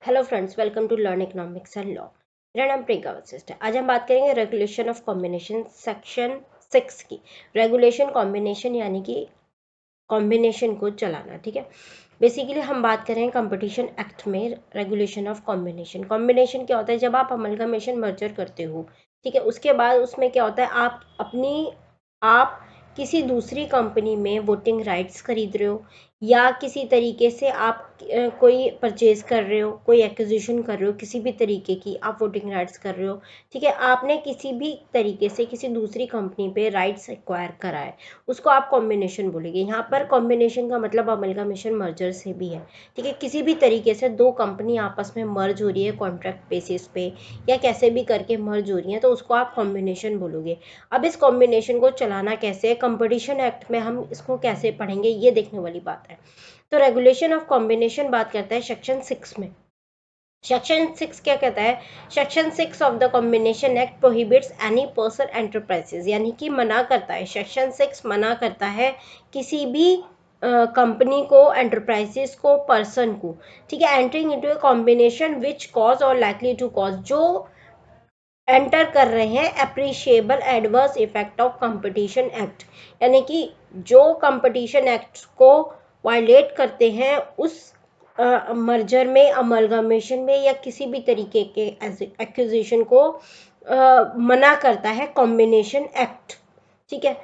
Hello friends, welcome to learn economics and law. मेरा नाम प्रियंका वशिष्ठ है। आज हम बात करेंगे रेगुलेशन ऑफ कॉम्बिनेशन सेक्शन 6 की। रेगुलेशन कॉम्बिनेशन यानी कि कॉम्बिनेशन को चलाना। ठीक है, बेसिकली हम बात करें कंपटीशन एक्ट में रेगुलेशन ऑफ कॉम्बिनेशन। कॉम्बिनेशन क्या होता है? जब आप अमलगमेशन मर्जर करते हो, ठीक है, उसके बाद उसमें क्या होता है, आप किसी दूसरी कंपनी में वोटिंग राइट्स खरीद रहे हो, या किसी तरीके से आप कोई परचेज कर रहे हो, कोई एक्विजिशन कर रहे हो, किसी भी तरीके की आप वोटिंग राइट्स कर रहे हो। ठीक है, आपने किसी भी तरीके से किसी दूसरी कंपनी पे राइट्स एक्वायर करा है, उसको आप कॉम्बिनेशन बोलेंगे। यहाँ पर कॉम्बिनेशन का मतलब अमलगमेशन मर्जर से भी है। ठीक है, किसी भी तरीके से दो कंपनी आपस में मर्ज हो रही है कॉन्ट्रैक्ट बेसिस पे, या कैसे भी करके मर्ज हो रही है, तो उसको आप कॉम्बिनेशन बोलोगे। अब इस कॉम्बिनेशन को चलाना कैसे है, कंपटीशन एक्ट में हम इसको कैसे पढ़ेंगे, ये देखने वाली बात है। तो रेगुलेशन ऑफ कॉम्बिनेशन बात करता है सेक्शन 6 में। सेक्शन 6 क्या कहता है? Section 6 of the combination act prohibits any person enterprises, यानी कि मना करता है, सेक्शन 6 मना करता है किसी भी कंपनी को, एंटरप्राइजेस को, पर्सन को, ठीक है, entering into a combination which cause और लाइकली टू कॉज, जो एंटर कर रहे हैं appreciable adverse effect of competition act, यानी कि जो कंपटीशन एक्ट को वायलेट करते हैं उस मर्जर में, अमलगमेशन में, या किसी भी तरीके के एक्विजिशन को मना करता है कॉम्बिनेशन एक्ट। ठीक है,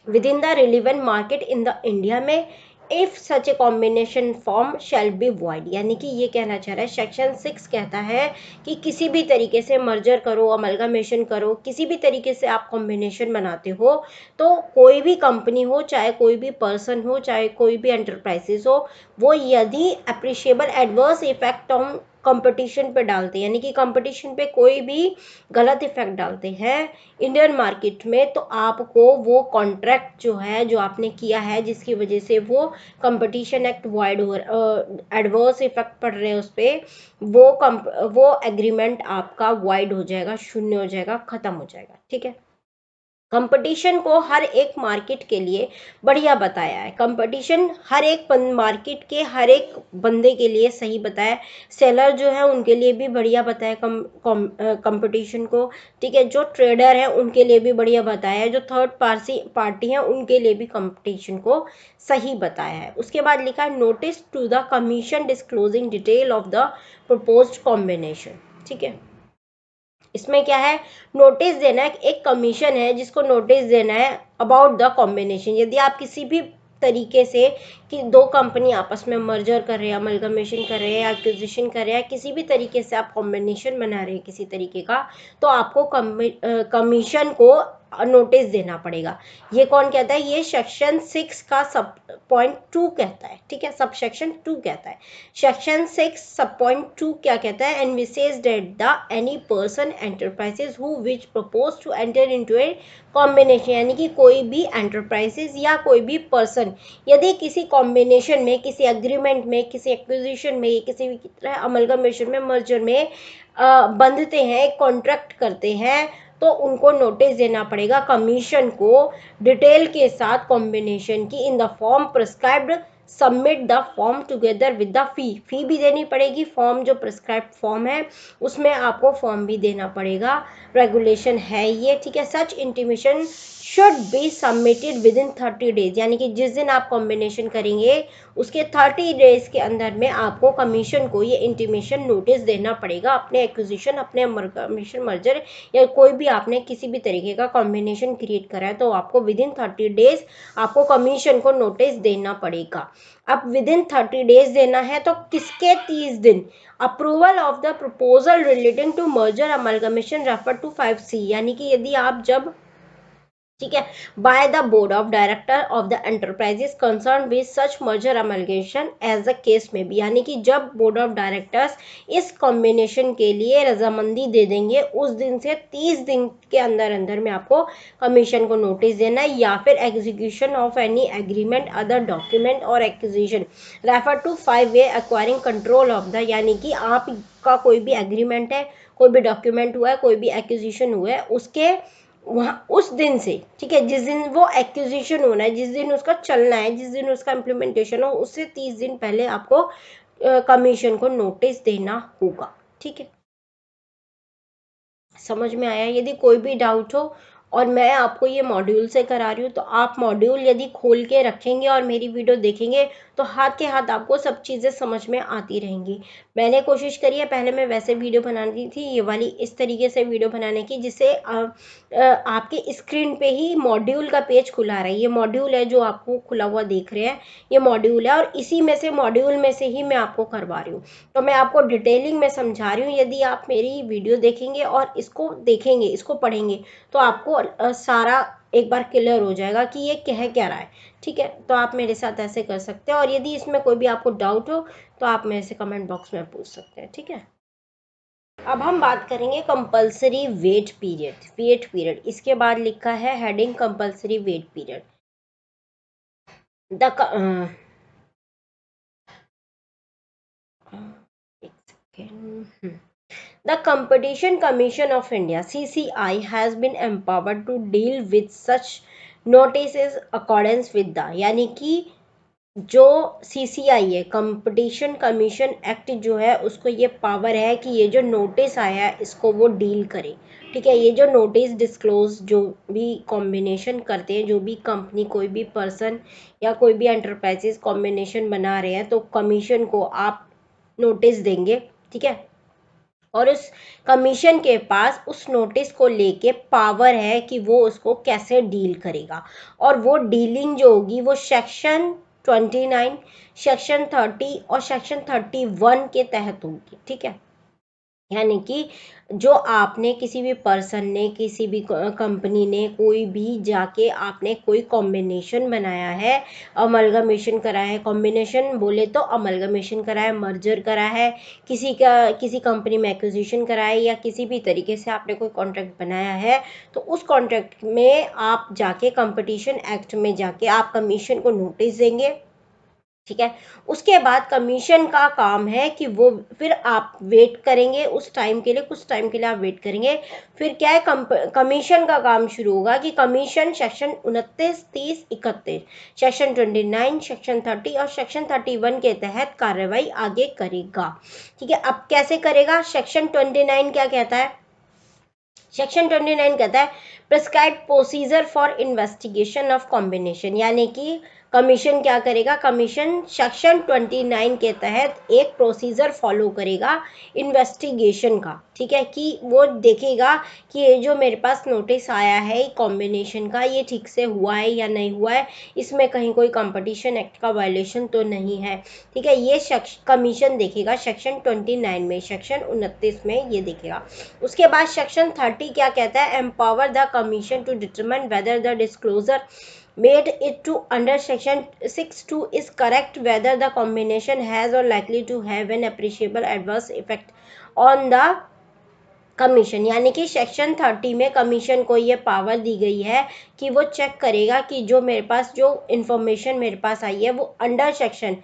within the relevant market in the India में, if such a combination form shall be void, यानी कि ये कहना चाह रहा है सेक्शन 6 कहता है कि किसी भी तरीके से मर्जर करो, अमलगमेशन करो, किसी भी तरीके से आप कॉम्बिनेशन बनाते हो, तो कोई भी कंपनी हो, चाहे कोई भी पर्सन हो, चाहे कोई भी एंटरप्राइजेस हो, वो यदि appreciable adverse effect on competition पे डालते हैं, यानी कि कंपटीशन पे कोई भी गलत इफेक्ट डालते हैं इंडियन मार्केट में, तो आपको वो कॉन्ट्रैक्ट जो है, जो आपने किया है, जिसकी वजह से वो कंपटीशन एक्ट वॉइड हो, एडवर्स इफेक्ट पड़ रहे हैं उस पर, वो एग्रीमेंट आपका वॉइड हो जाएगा, शून्य हो जाएगा, खत्म हो जाएगा। ठीक है, कंपटीशन को हर एक मार्केट के लिए बढ़िया बताया है। कंपटीशन हर एक मार्केट के हर एक बंदे के लिए सही बताया। सेलर जो है उनके लिए भी बढ़िया बताया कंपटीशन को। ठीक है, जो ट्रेडर है उनके लिए भी बढ़िया बताया है, जो थर्ड पार्टी है उनके लिए भी कंपटीशन को सही बताया है। उसके बाद लिखा है notice to the commission disclosing detail of the proposed combination. ठीक है, इसमें क्या है, नोटिस देना है, एक कमीशन है जिसको नोटिस देना है अबाउट द कॉम्बिनेशन। यदि आप किसी भी तरीके से कि दो कंपनी आपस में मर्जर कर रहे हैं, अमलगमेशन कर रहे हैं, एक्विजिशन कर रहे हैं, किसी भी तरीके से आप कॉम्बिनेशन बना रहे हैं किसी तरीके का, तो आपको कमीशन को नोटिस देना पड़ेगा। ये कौन कहता है? ये सेक्शन 6 का सब पॉइंट 2 कहता है। ठीक है, सब सेक्शन 2 कहता है। सेक्शन 6 सब पॉइंट 2 क्या कहता है? एंड विसेज that the any person enterprises who which propose to enter into a combination, यानी कि कोई भी एंटरप्राइजेज या कोई भी पर्सन यदि किसी कॉम्बिनेशन में, किसी एग्रीमेंट में, किसी एक्विजिशन में, किसी भी तरह अमलगमेशन में, मर्जर में बंधते हैं, कॉन्ट्रैक्ट करते हैं, तो उनको नोटिस देना पड़ेगा कमीशन को, डिटेल के साथ कॉम्बिनेशन की, in the form prescribed, submit the form together with the fee भी देनी पड़ेगी। फॉर्म जो प्रिस्क्राइब्ड फॉर्म है उसमें आपको फॉर्म भी देना पड़ेगा, रेगुलेशन है ये। ठीक है, such intimation should be submitted within 30 days, यानी कि जिस दिन आप कॉम्बिनेशन करेंगे उसके 30 डेज के अंदर में आपको कमीशन को ये इंटीमेशन नोटिस देना पड़ेगा। अपने एक्विजिशन, अपने कमीशन मर्जर, या कोई भी आपने किसी भी तरीके का कॉम्बिनेशन क्रिएट करा है, तो आपको विद इन 30 डेज आपको कमीशन को नोटिस देना पड़ेगा। अब विद इन 30 डेज देना है तो किसके 30 दिन? Approval of the proposal relating to merger amalgamation refer to 5C, यानी कि यदि आप जब, ठीक है, by the board of director of the enterprises concern with such merger amalgamation as the case में भी, यानी कि जब बोर्ड ऑफ डायरेक्टर्स इस कॉम्बिनेशन के लिए रजामंदी दे देंगे, उस दिन से 30 दिन के अंदर अंदर में आपको कमीशन को नोटिस देना है, या फिर execution of any agreement, other document और acquisition refer to 5A acquiring control of the, यानी कि आपका कोई भी एग्रीमेंट है, कोई भी डॉक्यूमेंट हुआ है, कोई भी एक्विजिशन हुआ है, उसके वहाँ उस दिन से, ठीक है, जिस दिन वो एक्विजिशन होना है, जिस दिन उसका चलना है, जिस दिन उसका इम्प्लीमेंटेशन हो, उससे 30 दिन पहले आपको कमीशन को नोटिस देना होगा। ठीक है, समझ में आया? यदि कोई भी डाउट हो और मैं आपको ये मॉड्यूल से करा रही हूँ, तो आप मॉड्यूल यदि खोल के रखेंगे और मेरी वीडियो देखेंगे तो हाथ के हाथ आपको सब चीज़ें समझ में आती रहेंगी। मैंने कोशिश करी है, पहले मैं वैसे वीडियो बनाती थी, ये वाली इस तरीके से वीडियो बनाने की जिससे आपके स्क्रीन पे ही मॉड्यूल का पेज खुला रहा है। ये मॉड्यूल है जो आपको खुला हुआ देख रहे हैं, ये मॉड्यूल है और इसी में से मॉड्यूल में से ही मैं आपको करवा रही हूँ। तो मैं आपको डिटेलिंग में समझा रही हूँ। यदि आप मेरी वीडियो देखेंगे और इसको देखेंगे, इसको पढ़ेंगे, तो आपको सारा एक बार क्लियर हो जाएगा कि ये कह क्या रहा है। ठीक है, तो आप मेरे साथ ऐसे कर सकते हैं और यदि इसमें कोई भी आपको डाउट हो तो आप मेरे से कमेंट बॉक्स में पूछ सकते हैं। ठीक है, अब हम बात करेंगे compulsory wait period. Wait period इसके बाद लिखा है heading compulsory wait period. The एक second. The Competition Commission of India (CCI) has been empowered to deal with such notices accordance with the, यानी कि जो CCI है, कंपटीशन कमीशन एक्ट जो है, उसको ये पावर है कि ये जो नोटिस आया है इसको वो डील करे। ठीक है, ये जो नोटिस डिस्क्लोज जो भी कॉम्बिनेशन करते हैं, जो भी कंपनी, कोई भी पर्सन या कोई भी एंटरप्राइजेस कॉम्बिनेशन बना रहे हैं, तो कमीशन को आप नोटिस देंगे। ठीक है, और उस कमीशन के पास उस नोटिस को लेके पावर है कि वो उसको कैसे डील करेगा। और वो डीलिंग जो होगी वो सेक्शन 29, सेक्शन 30 और सेक्शन 31 के तहत होगी। ठीक है, यानी कि जो आपने किसी भी पर्सन ने, किसी भी कंपनी ने, कोई भी जाके आपने कोई कॉम्बिनेशन बनाया है, अमलगमेशन करा है, कॉम्बिनेशन बोले तो अमलगमेशन करा है, मर्जर करा है, किसी कंपनी में एक्विजिशन करा है, या किसी भी तरीके से आपने कोई कॉन्ट्रैक्ट बनाया है, तो उस कॉन्ट्रैक्ट में आप जाके कंपटीशन एक्ट में जाके आप कमीशन को नोटिस देंगे। ठीक है, उसके बाद कमीशन का काम है कि वो फिर आप वेट करेंगे उस टाइम के लिए, कुछ टाइम के लिए आप वेट करेंगे। फिर क्या है, कमीशन का काम शुरू होगा कि कमीशन सेक्शन 29, 30, 31, सेक्शन 29, सेक्शन 30 और सेक्शन 31 के तहत कार्रवाई आगे करेगा। ठीक है, अब कैसे करेगा? सेक्शन 29 क्या कहता है? सेक्शन 29 कहता है prescribed procedure for investigation of combination, यानी कि कमीशन क्या करेगा? कमीशन सेक्शन 29 के तहत एक प्रोसीजर फॉलो करेगा इन्वेस्टिगेशन का। ठीक है, कि वो देखेगा कि ये जो मेरे पास नोटिस आया है कॉम्बिनेशन का, ये ठीक से हुआ है या नहीं हुआ है, इसमें कहीं कोई कंपटीशन एक्ट का वायलेशन तो नहीं है। ठीक है, ये कमीशन देखेगा सेक्शन 29 में, सेक्शन 29 में ये देखेगा। उसके बाद सेक्शन 30 क्या कहता है? Empower the commission to determine whether the disclosure made it to under section 6(2) is correct, whether the combination has or likely to have an appreciable adverse effect on the commission. यानी कि section 30 में commission को ये power दी गई है कि वो check करेगा कि जो मेरे पास जो इंफॉर्मेशन मेरे पास आई है वो अंडर सेक्शन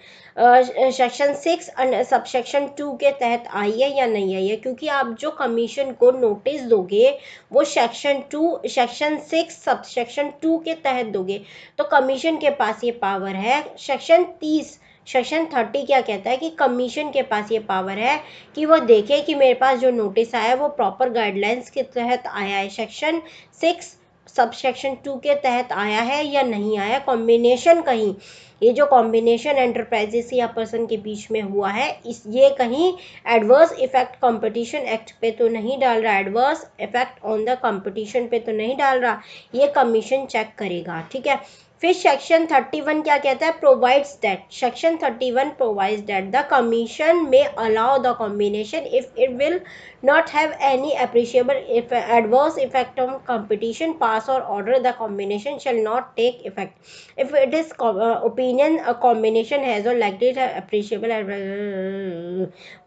6 सब सेक्शन 2 के तहत आई है या नहीं आई है। क्योंकि आप जो कमीशन को नोटिस दोगे वो सेक्शन 6 सब सेक्शन 2 के तहत दोगे, तो कमीशन के पास ये पावर है। सेक्शन 30 क्या कहता है कि कमीशन के पास ये पावर है कि वो देखे कि मेरे पास जो नोटिस आया है वो प्रॉपर गाइडलाइंस के तहत आया है, सेक्शन 6 सब सेक्शन 2 के तहत आया है या नहीं आया। कॉम्बिनेशन कहीं, ये जो कॉम्बिनेशन एंटरप्राइजेस या पर्सन के बीच में हुआ है, ये कहीं एडवर्स इफेक्ट कंपटीशन एक्ट पे तो नहीं डाल रहा, adverse effect on the competition पे तो नहीं डाल रहा, ये कमीशन चेक करेगा। ठीक है, फिर सेक्शन 31 क्या कहता है? Provides that, section 31 provides that the commission may allow the combination if it will not have any appreciable adverse effect on competition, pass or order the combination shall not take effect if it is opinion a combination has or likely to appreciable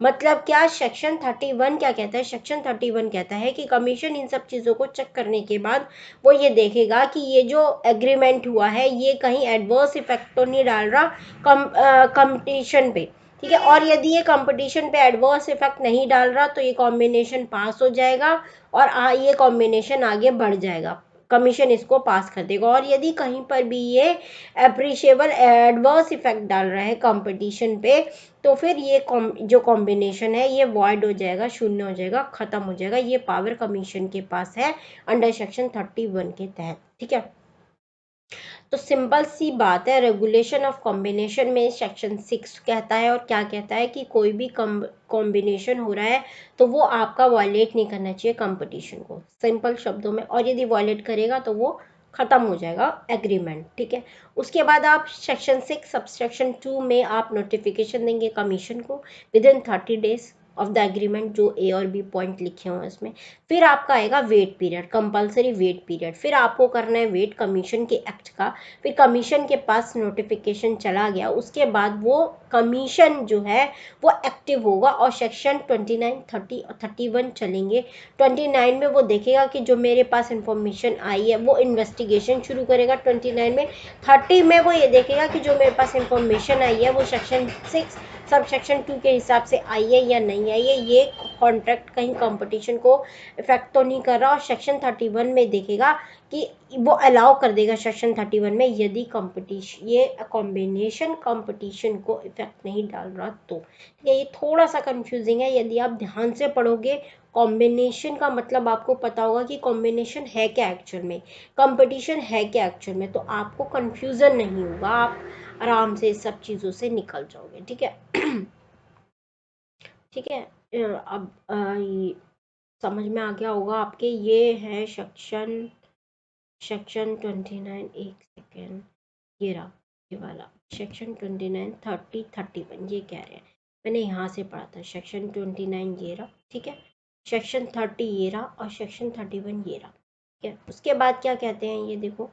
मतलब क्या? Section 31 क्या कहता है? Section 31 कहता है कि commission इन सब चीज़ों को चेक करने के बाद वो ये देखेगा कि ये जो एग्रीमेंट हुआ है ये कहीं एडवर्स इफेक्ट तो नहीं डाल रहा कंपटीशन पे। ठीक है, और यदि ये कंपटीशन पे एडवर्स इफेक्ट नहीं डाल रहा तो ये कॉम्बिनेशन पास हो जाएगा और ये कॉम्बिनेशन आगे बढ़ जाएगा। कमीशन इसको पास कर देगा। और यदि कहीं पर भी ये अप्रिशिएबल एडवर्स इफेक्ट डाल रहा है कंपटीशन पे, तो फिर ये जो कॉम्बिनेशन है ये वॉइड हो जाएगा, शून्य हो जाएगा, खत्म हो जाएगा। ये पावर कमीशन के पास है अंडर सेक्शन 31 के तहत, ठीक है। तो सिंपल सी बात है, रेगुलेशन ऑफ कॉम्बिनेशन में सेक्शन 6 कहता है, और क्या कहता है कि कोई भी कॉम्बिनेशन हो रहा है तो वो आपका वायलेट नहीं करना चाहिए कंपटीशन को, सिंपल शब्दों में। और यदि वायलेट करेगा तो वो खत्म हो जाएगा एग्रीमेंट, ठीक है। उसके बाद आप सेक्शन 6 सबसेक्शन 2 में आप नोटिफिकेशन देंगे कमीशन को with in 30 days of the agreement, जो ए और बी पॉइंट लिखे हुए हैं उसमें। फिर आपका आएगा wait period, compulsory wait period. फिर आपको करना है वेट कमीशन के एक्ट का। फिर कमीशन के पास नोटिफिकेशन चला गया, उसके बाद वो कमीशन जो है वो एक्टिव होगा और सेक्शन 29, 30 और 31 चलेंगे। 29 में वो देखेगा कि जो मेरे पास इंफॉर्मेशन आई है, वो इन्वेस्टिगेशन शुरू करेगा 29 में। 30 में वो ये देखेगा कि जो मेरे पास इंफॉर्मेशन आई है वो सेक्शन 6 सब सेक्शन 2 के हिसाब से आई है या नहीं आई है, ये कॉन्ट्रैक्ट कहीं कंपटीशन को इफेक्ट तो नहीं कर रहा। और सेक्शन 31 में देखेगा कि वो अलाउ कर देगा सेक्शन 31 में, यदि कंपटीशन ये कॉम्बिनेशन कंपटीशन को इफेक्ट नहीं डाल रहा तो। ये थोड़ा सा कंफ्यूजिंग है, यदि आप ध्यान से पढ़ोगे कॉम्बिनेशन का मतलब आपको पता होगा कि कॉम्बिनेशन है क्या एक्चुअल में, कंपटीशन है क्या एक्चुअल में, तो आपको कंफ्यूजन नहीं होगा, आप आराम से इस सब चीज़ों से निकल जाओगे, ठीक है। ठीक है, अब ये समझ में आ गया होगा आपके। ये है सेक्शन 29, एक सेकेंड, ये रहा, ये वाला सेक्शन 29, 30, 31, ये कह रहे हैं, मैंने यहाँ से पढ़ा था सेक्शन 29 ये रहा, ठीक है। सेक्शन 30 ये रहा और सेक्शन 31 ये रहा, ठीक है। उसके बाद क्या कहते हैं ये देखो,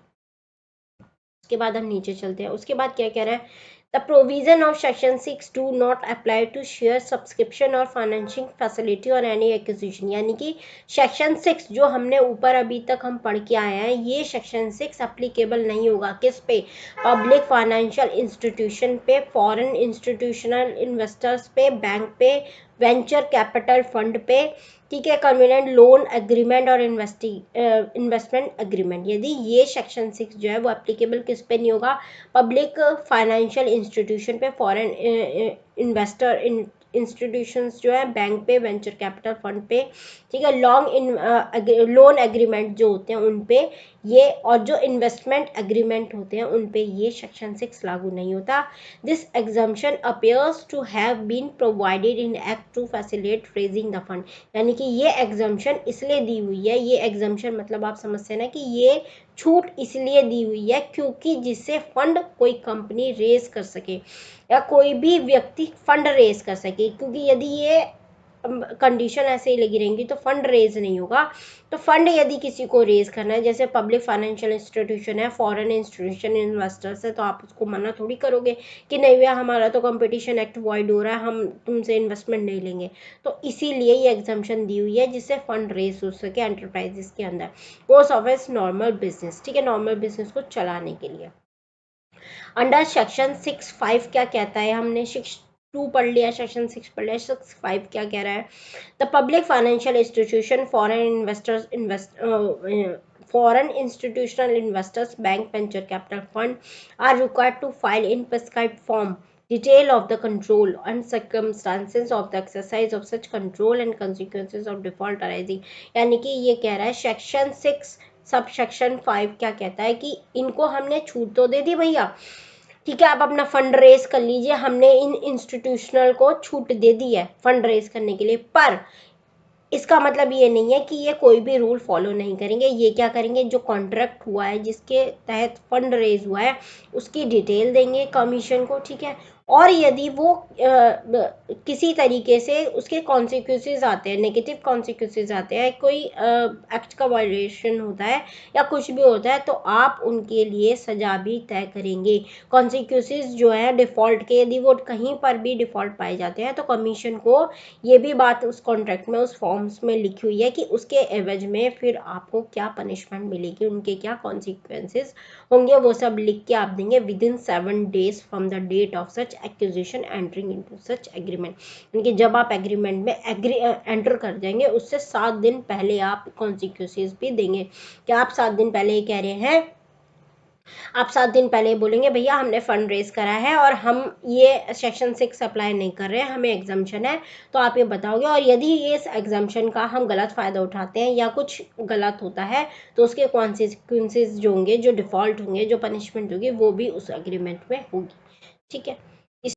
उसके बाद हम नीचे चलते हैं। उसके बाद क्या कह रहा है, the provision of section 6 do not apply to share subscription और फाइनेंशिंग फैसिलिटी और एनी एक्विजिशन। यानी कि सेक्शन 6 जो हमने ऊपर अभी तक हम पढ़ के आए हैं, ये सेक्शन 6 अप्लीकेबल नहीं होगा किस पे, पब्लिक फाइनेंशियल इंस्टीट्यूशन पे, फॉरेन इंस्टीट्यूशनल इन्वेस्टर्स पे, बैंक पे, वेंचर कैपिटल फंड पे, ठीक है, कन्वीनियंट लोन एग्रीमेंट और इन्वेस्टमेंट एग्रीमेंट। यदि ये सेक्शन 6 जो है वो एप्लीकेबल किस पे नहीं होगा, पब्लिक फाइनेंशियल इंस्टीट्यूशन पे, फॉरेन इन्वेस्टर इंस्टीट्यूशंस जो है, बैंक पे, वेंचर कैपिटल फंड पे, ठीक है, लोन एग्रीमेंट जो होते हैं उन पे ये, और जो इन्वेस्टमेंट एग्रीमेंट होते हैं उन पे ये सेक्शन 6 लागू नहीं होता। This exemption appears to have been provided in act to facilitate raising the fund. यानी कि ये एग्जम्पशन इसलिए दी हुई है, ये एग्जम्पशन मतलब आप समझते हैं ना कि ये छूट इसलिए दी हुई है क्योंकि जिससे फंड कोई कंपनी रेज कर सके या कोई भी व्यक्ति फंड रेज कर सके, क्योंकि यदि ये कंडीशन ऐसे ही लगी रहेंगी तो फंड रेज नहीं होगा। तो फंड यदि किसी को रेज करना है, जैसे पब्लिक फाइनेंशियल इंस्टीट्यूशन है, फॉरेन इंस्टीट्यूशन इन्वेस्टर्स है, तो आप उसको मना थोड़ी करोगे कि नहीं भैया हमारा तो कंपटीशन एक्ट वॉइड हो रहा है, हम तुमसे इन्वेस्टमेंट नहीं लेंगे। तो इसीलिए ये एग्जम्पशन दी हुई है जिससे फंड रेज हो सके एंटरप्राइजेस के अंदर, course of S normal business, ठीक है, नॉर्मल बिजनेस को चलाने के लिए। अंडर सेक्शन 6(5) क्या कहता है, हमने 6(2) पढ़ लिया, सेक्शन 6 पढ़ लिया, 6(5) क्या कह रहा है, the public financial institution, foreign investors, foreign institutional investors, bank, venture capital fund are required to file in prescribed form detail of the control and circumstances of the exercise of such control and consequences of default arising। यानी कि ये कह रहा है section 6 sub section 5 क्या कहता है कि इनको हमने छूट तो दे दी भैया, ठीक है, आप अपना फंड रेज कर लीजिए, हमने इन इंस्टीट्यूशनल को छूट दे दी है फंड रेज करने के लिए, पर इसका मतलब ये नहीं है कि ये कोई भी रूल फॉलो नहीं करेंगे। ये क्या करेंगे, जो कॉन्ट्रैक्ट हुआ है जिसके तहत फंड रेज हुआ है उसकी डिटेल देंगे कमीशन को, ठीक है। और यदि वो किसी तरीके से उसके कॉन्सिक्वेंसेस आते हैं, नेगेटिव कॉन्सिक्वेंसेस आते हैं, कोई एक्ट का वायलेशन होता है या कुछ भी होता है, तो आप उनके लिए सजा भी तय करेंगे। कॉन्सिक्वेंसेस जो है डिफ़ॉल्ट के, यदि वो कहीं पर भी डिफ़ॉल्ट पाए जाते हैं तो कमीशन को ये भी बात उस कॉन्ट्रैक्ट में, उस फॉर्म्स में लिखी हुई है कि उसके एवज में फिर आपको क्या पनिशमेंट मिलेगी, उनके क्या कॉन्सिक्वेंसेस होंगे, वो सब लिख के आप देंगे within 7 days from the date of such such acquisition entering into such agreement, यानी कि जब आप एग्रीमेंट में एंटर कर जाएंगे उससे 7 दिन पहले आप कॉन्सिक्वेंसेस भी देंगे। क्या आप 7 दिन पहले ये कह रहे हैं, आप 7 दिन पहले बोलेंगे भैया हमने फंड रेज करा है और हम ये सेक्शन 6 अप्लाई नहीं कर रहे हैं, हमें एग्जाम्पशन है, तो आप ये बताओगे। और यदि ये इस एग्जाम्पशन का हम गलत फ़ायदा उठाते हैं या कुछ गलत होता है तो उसके कॉन्सिक्वेंसेज जो होंगे, जो डिफ़ॉल्ट होंगे, जो पनिशमेंट होगी, वो भी उस एग्रीमेंट में होगी। ठीक है।